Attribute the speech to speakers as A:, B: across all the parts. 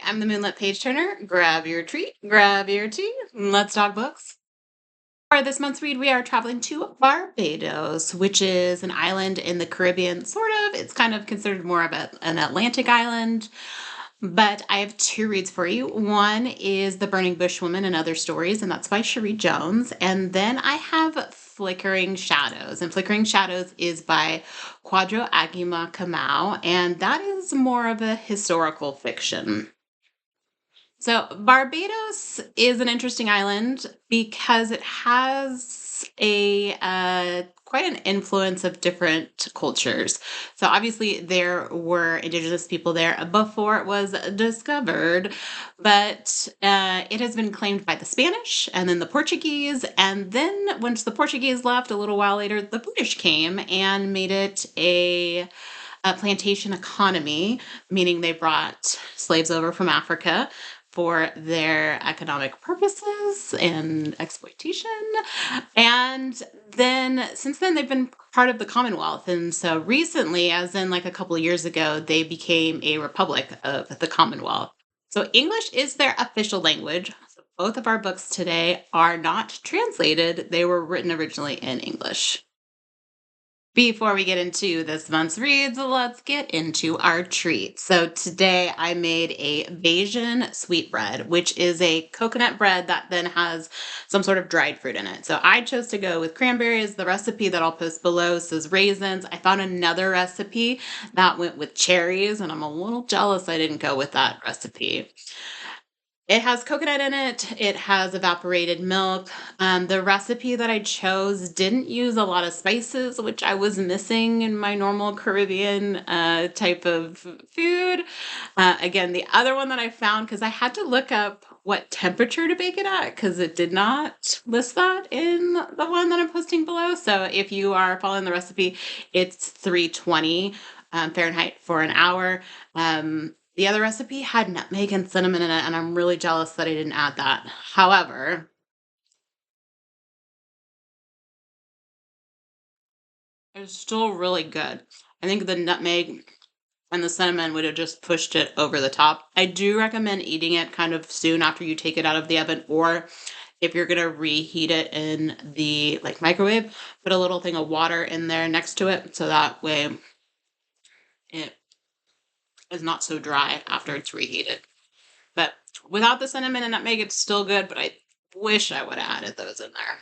A: I'm the Moonlit Page Turner. Grab your treat, grab your tea, and let's talk books. For this month's read, we are traveling to Barbados, which is an island in the Caribbean, sort of. It's kind of considered more of an Atlantic island. But I have two reads for you. One is The Burning Bush Woman and Other Stories, and that's by Cherie Jones. And then I have Flickering Shadows. And Flickering Shadows is by Kwadwo Agymah Kamau, and that is more of a historical fiction. So Barbados is an interesting island because it has a quite an influence of different cultures. So obviously there were indigenous people there before it was discovered, but it has been claimed by the Spanish and then the Portuguese, and then once the Portuguese left, a little while later, the British came and made it a plantation economy, meaning they brought slaves over from Africa for their economic purposes and exploitation. And then since then, they've been part of the Commonwealth. And so recently, as in like a couple of years ago, they became a republic of the Commonwealth. So English is their official language. So both of our books today are not translated, they were written originally in English. Before we get into this month's reads, let's get into our treat. So today I made a Bajan sweetbread, which is a coconut bread that then has some sort of dried fruit in it. So I chose to go with cranberries. The recipe that I'll post below says raisins. I found another recipe that went with cherries, and I'm a little jealous I didn't go with that recipe. It has coconut in it. It has evaporated milk. The recipe that I chose didn't use a lot of spices, which I was missing in my normal Caribbean type of food. Again, the other one that I found, because I had to look up what temperature to bake it at, because it did not list that in the one that I'm posting below. So if you are following the recipe, it's 320 Fahrenheit for an hour. The other recipe had nutmeg and cinnamon in it, and I'm really jealous that I didn't add that. However, it's still really good. I think the nutmeg and the cinnamon would have just pushed it over the top. I do recommend eating it kind of soon after you take it out of the oven, or if you're gonna reheat it in the microwave, put a little thing of water in there next to it so that way it is not so dry after it's reheated. But without the cinnamon and nutmeg, it's still good, but I wish I would have added those in there.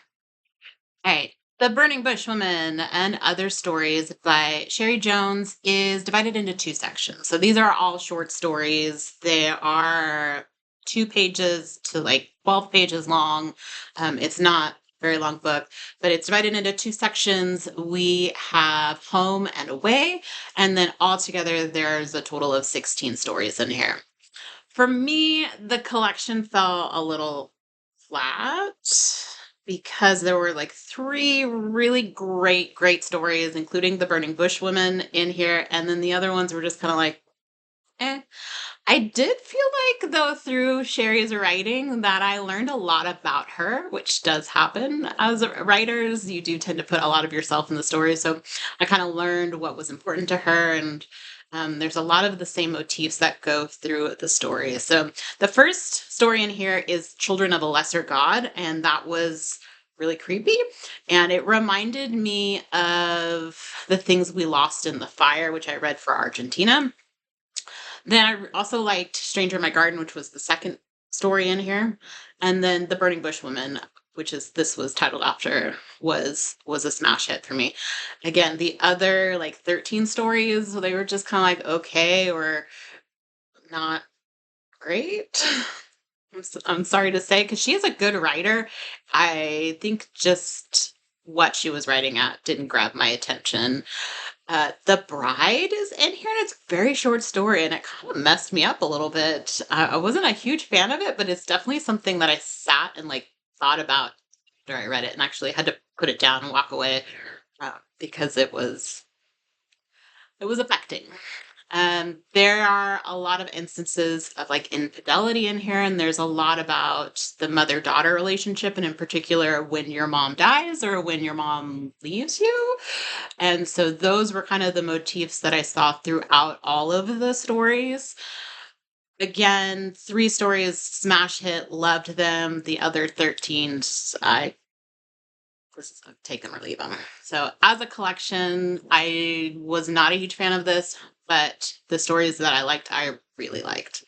A: All right. The Burning Bush Woman and Other Stories by Cherie Jones is divided into two sections. So these are all short stories. They are 2 pages to 12 pages long. It's not a very long book, but it's divided into two sections. We have Home and Away, and then altogether there's a total of 16 stories in here. For me, the collection fell a little flat because there were three really great stories, including The Burning Bush Woman in here, and then the other ones were just kind of eh. I did feel like, though, through Cherie's writing that I learned a lot about her, which does happen as writers. You do tend to put a lot of yourself in the story. So I kind of learned what was important to her, and there's a lot of the same motifs that go through the story. So the first story in here is Children of a Lesser God, and that was really creepy. And it reminded me of The Things We Lost in the Fire, which I read for Argentina. Then I also liked Stranger in My Garden, which was the second story in here. And then The Burning Bush Woman, which is this was titled after, was a smash hit for me. Again, the other 13 stories, they were just kind of okay or not great. I'm sorry to say, because she is a good writer. I think just what she was writing at didn't grab my attention. The Bride is in here, and it's a very short story, and it kind of messed me up a little bit. I wasn't a huge fan of it, but it's definitely something that I sat and thought about after I read it, and actually had to put it down and walk away because it was affecting. There are a lot of instances of infidelity in here, and there's a lot about the mother-daughter relationship, and in particular when your mom dies or when your mom leaves you. And so those were kind of the motifs that I saw throughout all of the stories. Again, 3 stories, smash hit, loved them. The other 13, I was take them or leave them. So as a collection, I was not a huge fan of this, but the stories that I liked, I really liked.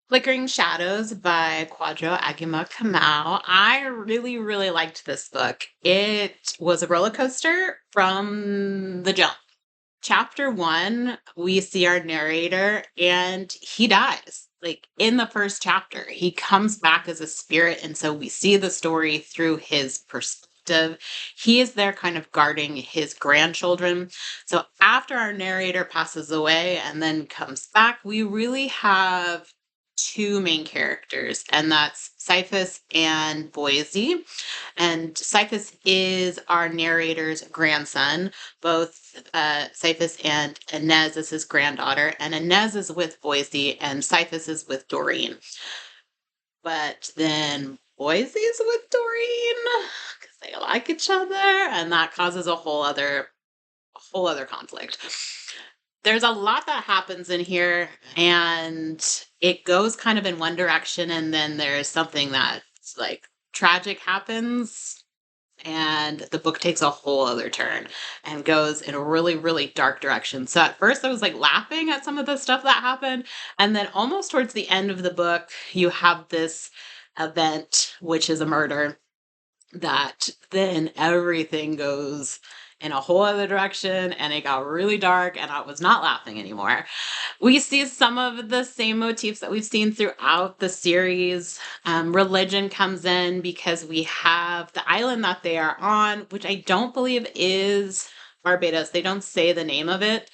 A: Flickering Shadows by Kwadwo Agymah Kamau. I really, really liked this book. It was a roller coaster from the jump. Chapter 1, we see our narrator and he dies. Like in the first chapter, he comes back as a spirit. And so we see the story through his perspective. He is there kind of guarding his grandchildren. So after our narrator passes away and then comes back, we really have two main characters, and that's Cyphus and Boise. And Cyphus is our narrator's grandson. Both Cyphus and Inez is his granddaughter, and Inez is with Boise, and Cyphus is with Doreen. But then Boise's with Doreen because they like each other, and that causes a whole other conflict. There's a lot that happens in here, and it goes kind of in one direction, and then there's something that's like tragic happens, and the book takes a whole other turn and goes in a really, really dark direction. So at first I was like laughing at some of the stuff that happened, and then almost towards the end of the book, you have this event, which is a murder, that then everything goes in a whole other direction and it got really dark and I was not laughing anymore. We see some of the same motifs that we've seen throughout the series. Religion comes in because we have the island that they are on, which I don't believe is Barbados. They don't say the name of it,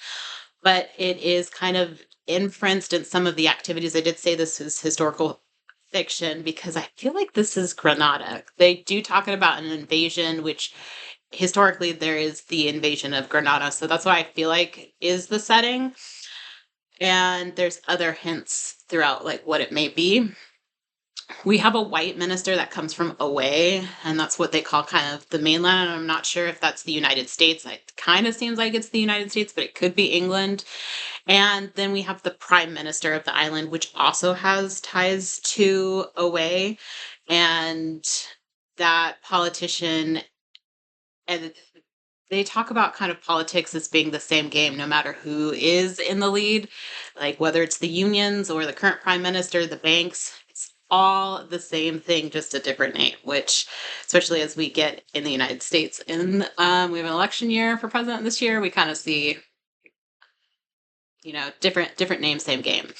A: but it is kind of inferenced in some of the activities. I did say this is historical fiction because I feel like this is Granada. They do talk about an invasion, which historically there is the invasion of Granada. So that's why I feel like is the setting. And there's other hints throughout like what it may be. We have a white minister that comes from away, and that's what they call kind of the mainland. I'm not sure if that's the United States. It kind of seems like it's the United States, but it could be England. And then we have the prime minister of the island, which also has ties to away. And that politician, and they talk about kind of politics as being the same game, no matter who is in the lead, like whether it's the unions or the current prime minister, the banks, it's all the same thing, just a different name, which, especially as we get in the United States, and we have an election year for president this year, we kind of see, different names, same game.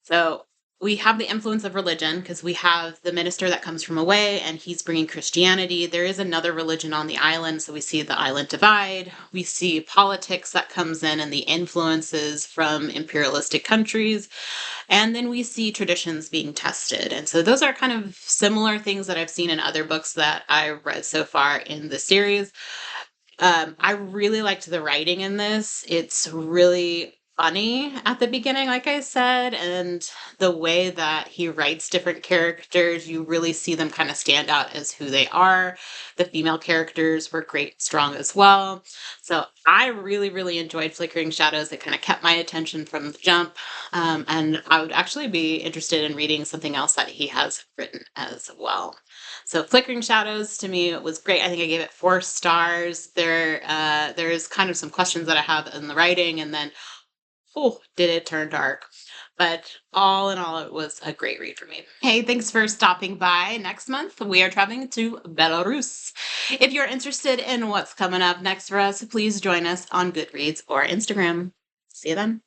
A: So we have the influence of religion because we have the minister that comes from away and he's bringing Christianity. There is another religion on the island. So we see the island divide. We see politics that comes in and the influences from imperialistic countries. And then we see traditions being tested. And so those are kind of similar things that I've seen in other books that I've read so far in the series. I really liked the writing in this. It's really funny at the beginning, like I said, and the way that he writes different characters, you really see them kind of stand out as who they are. The female characters were great, strong as well. So I really, really enjoyed Flickering Shadows. It kind of kept my attention from the jump. And I would actually be interested in reading something else that he has written as well. So Flickering Shadows to me was great. I think I gave it 4 stars. There's kind of some questions that I have in the writing, and then did it turn dark? But all in all, it was a great read for me. Hey, thanks for stopping by. Next month, we are traveling to Belarus. If you're interested in what's coming up next for us, please join us on Goodreads or Instagram. See you then.